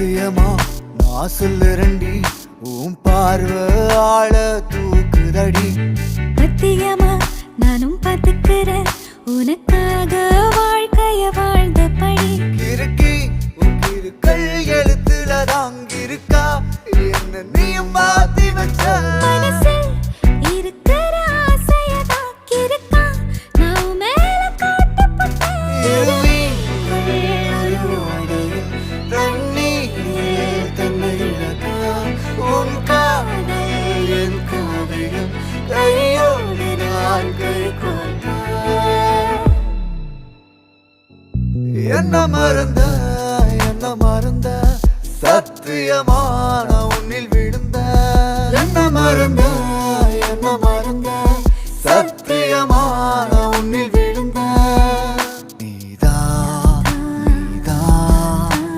சத்தியமா நான் சொல்லுறண்டி உன் பார்வை ஆள தூக்குதடி. சத்தியமா நானும் பார்த்துக்கிறேன் உனக்காக வாழ்க்கைய வாழ்ந்த படி. கிறுக்கி உன் கிறுக்கள் எழுத்துல தாங்கிருக்கா என்ன நீயும் மாத்தி வச்ச. மனசில் இருக்கிற ஆசைய தாக்கிருக்கா நான் மேல காட்டப்பட்டேன். உன் காதல் என் காவியம் கையோடு நான் கை கோர்த்தேன். என்ன மறந்த சத்தியமான உன்னில் விழுந்த. என்ன மறந்த